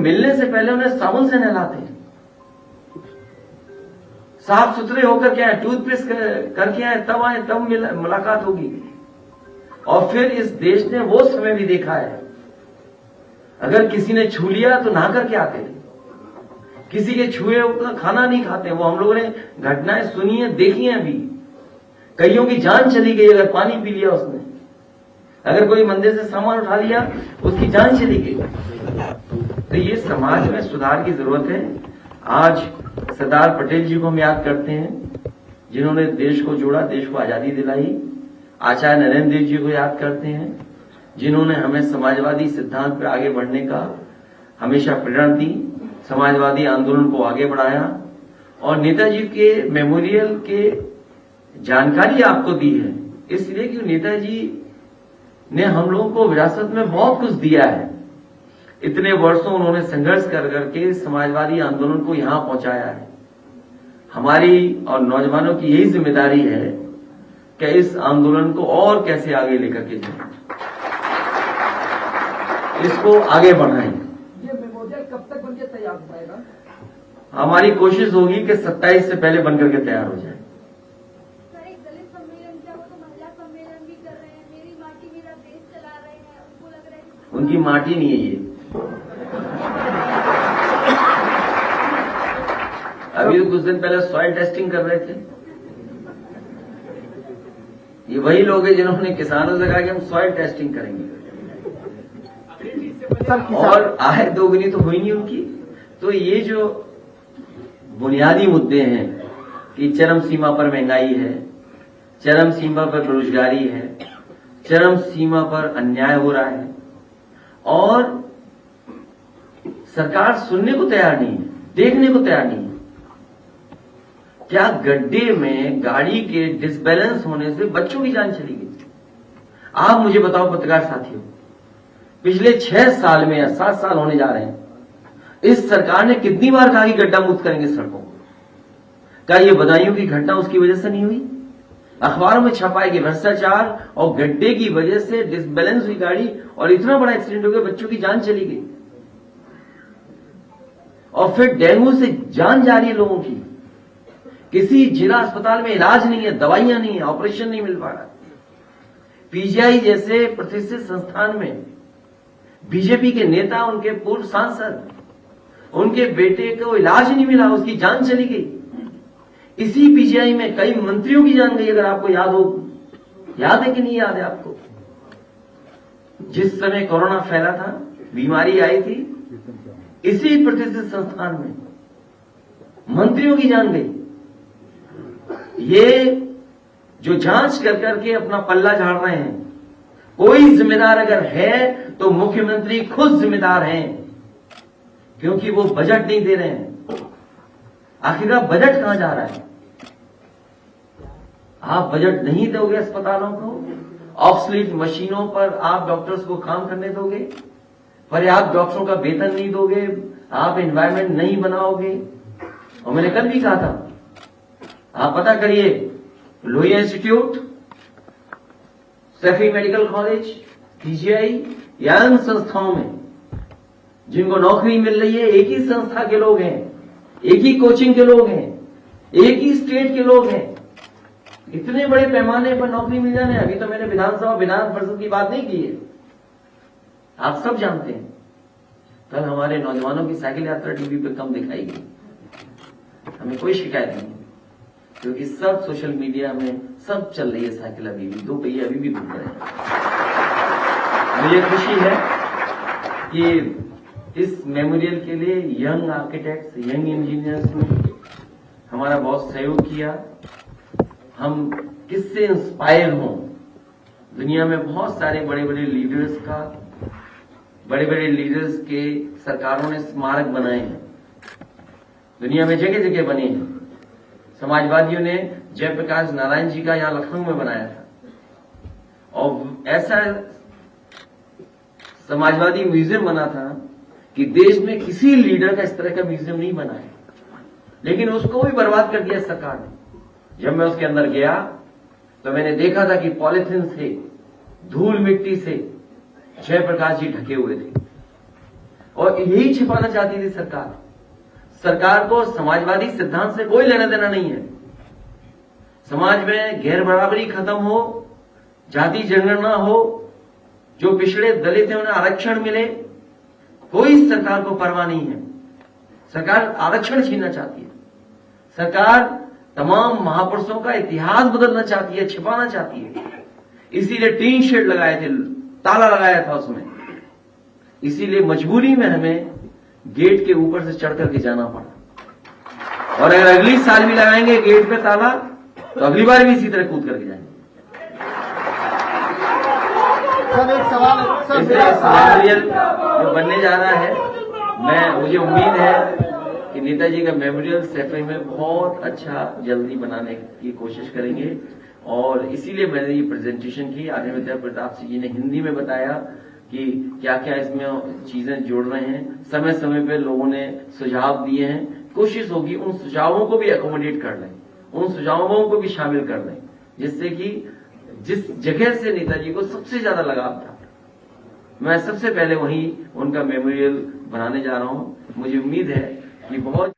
मिलने से पहले उन्हें साबुन से नहलाते हैं, साफ सुथरे होकर के आए, टूथपेस्ट करके आए, तब आए, तब मुलाकात होगी। और फिर इस देश ने वो समय भी देखा है, अगर किसी ने छू लिया तो नहा करके आते थे, किसी के छुए खाना नहीं खाते। वो हम लोगों ने घटनाएं सुनी है, देखी है अभी। कईयों की जान चली गई अगर पानी पी लिया उसने, अगर कोई मंदिर से सामान उठा लिया उसकी जान चली गई। तो ये समाज में सुधार की जरूरत है। आज सरदार पटेल जी को हम याद करते हैं, जिन्होंने देश को जोड़ा, देश को आजादी दिलाई। आचार्य नरेंद्र देव जी को याद करते हैं, जिन्होंने हमें समाजवादी सिद्धांत पर आगे बढ़ने का हमेशा प्रेरणा दी, समाजवादी आंदोलन को आगे बढ़ाया। और नेताजी के मेमोरियल के जानकारी आपको दी है इसलिए कि नेताजी ने हम लोगों को विरासत में बहुत कुछ दिया है। इतने वर्षों उन्होंने संघर्ष कर करके समाजवादी आंदोलन को यहां पहुंचाया है। हमारी और नौजवानों की यही जिम्मेदारी है कि इस आंदोलन को और कैसे आगे लेकर के जाएं, इसको आगे बढ़ाएं। ये मेमोरियल कब तक बनके तैयार हो पाएगा? हमारी कोशिश होगी कि 27 से पहले बनकर के तैयार हो जाए। सर, एक दलित सम्मेलन किया, वो तो महिला सम्मेलन भी कर रहे हैं, मेरी माटी मेरा देश चला रहे हैं, उनको लग रहा है कि उनकी माटी नहीं है ये। अभी तो कुछ दिन पहले सॉइल टेस्टिंग कर रहे थे। ये वही लोग हैं जिन्होंने किसानों से कहा कि हम सॉइल टेस्टिंग करेंगे, और आय दोगुनी तो हुई नहीं उनकी। तो ये जो बुनियादी मुद्दे हैं कि चरम सीमा पर महंगाई है, चरम सीमा पर बेरोजगारी है, चरम सीमा पर अन्याय हो रहा है, और सरकार सुनने को तैयार नहीं है, देखने को तैयार नहीं है। क्या गड्ढे में गाड़ी के डिसबैलेंस होने से बच्चों की जान चली गई? आप मुझे बताओ पत्रकार साथियों, पिछले 6 साल में या 7 साल होने जा रहे हैं, इस सरकार ने कितनी बार कहा कि गड्ढा मुक्त करेंगे सड़कों को? क्या ये बदायूं की घटना उसकी वजह से नहीं हुई? अखबारों में छपा है कि भ्रष्टाचार और गड्ढे की वजह से डिसबैलेंस हुई गाड़ी और इतना बड़ा एक्सीडेंट हो गया, बच्चों की जान चली गई। और फिर डेंगू से जान जा रही है लोगों की, किसी जिला अस्पताल में इलाज नहीं है, दवाइयां नहीं है, ऑपरेशन नहीं मिल पा रहा। पीजीआई जैसे प्रतिष्ठित संस्थान में बीजेपी के नेता, उनके पूर्व सांसद, उनके बेटे को इलाज नहीं मिला, उसकी जान चली गई। इसी पीजीआई में कई मंत्रियों की जान गई, अगर आपको याद हो। याद है कि नहीं याद है आपको? जिस समय कोरोना फैला था, बीमारी आई थी, इसी प्रतिष्ठित संस्थान में मंत्रियों की जान गई। ये जो जांच कर करके अपना पल्ला झाड़ रहे हैं, कोई जिम्मेदार अगर है तो मुख्यमंत्री खुद जिम्मेदार हैं, क्योंकि वो बजट नहीं दे रहे हैं। आखिरकार बजट कहां जा रहा है? आप बजट नहीं दोगे अस्पतालों को, ऑब्सोलीट मशीनों पर आप डॉक्टर्स को काम करने दोगे, पर्याप्त डॉक्टरों का वेतन नहीं दोगे, आप एनवायरमेंट नहीं बनाओगे। और मैंने कल भी कहा था, आप पता करिए, Lohia institute, Saifee medical college, PGI या इन संस्थाओं में जिनको नौकरी मिल रही है, एक ही संस्था के लोग हैं, एक ही कोचिंग के लोग हैं, एक ही स्टेट के लोग हैं। इतने बड़े पैमाने पर नौकरी मिल जाने, अभी तो मैंने विधानसभा विधान परिषद की बात नहीं की है, आप सब जानते हैं। कल हमारे नौजवानों की साइकिल यात्रा टीवी पे कम दिखाई गई, हमें कोई शिकायत नहीं है, क्योंकि सब सोशल मीडिया में सब चल रही है साइकिल, अभी भी 2 पहिए अभी भी घूम रहे हैं। मुझे खुशी है कि इस मेमोरियल के लिए यंग आर्किटेक्ट्स, यंग इंजीनियर्स ने हमारा बहुत सहयोग किया। हम किससे इंस्पायर हों? दुनिया में बहुत सारे बड़े बड़े लीडर्स के सरकारों ने स्मारक बनाए हैं, दुनिया में जगह जगह बने हैं। समाजवादियों ने जयप्रकाश नारायण जी का यहां लखनऊ में बनाया था, और ऐसा समाजवादी म्यूजियम बना था कि देश में किसी लीडर का इस तरह का म्यूजियम नहीं बना है, लेकिन उसको भी बर्बाद कर दिया सरकार ने। जब मैं उसके अंदर गया तो मैंने देखा था कि पॉलिथीन से, धूल मिट्टी से जयप्रकाश जी ढके हुए थे। और यही छिपाना चाहती थी सरकार। सरकार को समाजवादी सिद्धांत से कोई लेना देना नहीं है। समाज में गैर बराबरी खत्म हो, जाति जनगणना हो, जो पिछड़े दलित हैं उन्हें आरक्षण मिले, कोई सरकार को परवाह नहीं है। सरकार आरक्षण छीनना चाहती है। सरकार तमाम महापुरुषों का इतिहास बदलना चाहती है, छिपाना चाहती है। इसीलिए टीन शेड लगाए थे, ताला लगाया था उसमें। इसीलिए मजबूरी में हमें गेट के ऊपर से चढ़ करके जाना पड़ा। और अगर अगली साल भी लगाएंगे गेट पे ताला, तो अगली बार भी इसी तरह कूद करके जाएंगे। सर एक सवाल मेमोरियल जो बनने जा रहा है, मुझे उम्मीद है कि नेताजी का मेमोरियल सैफई में बहुत अच्छा जल्दी बनाने की कोशिश करेंगे। और इसीलिए मैंने ये प्रेजेंटेशन की। आर्यभट्ट प्रताप सिंह जी ने हिंदी में बताया कि क्या क्या इसमें चीजें जोड़ रहे हैं। समय समय पे लोगों ने सुझाव दिए हैं। कोशिश होगी उन सुझावों को भी अकोमोडेट कर लें, उन सुझावों को भी शामिल कर लें, जिससे कि जिस जगह से नेताजी को सबसे ज्यादा लगाव था, मैं सबसे पहले वहीं उनका मेमोरियल बनाने जा रहा हूं। मुझे उम्मीद है कि बहुत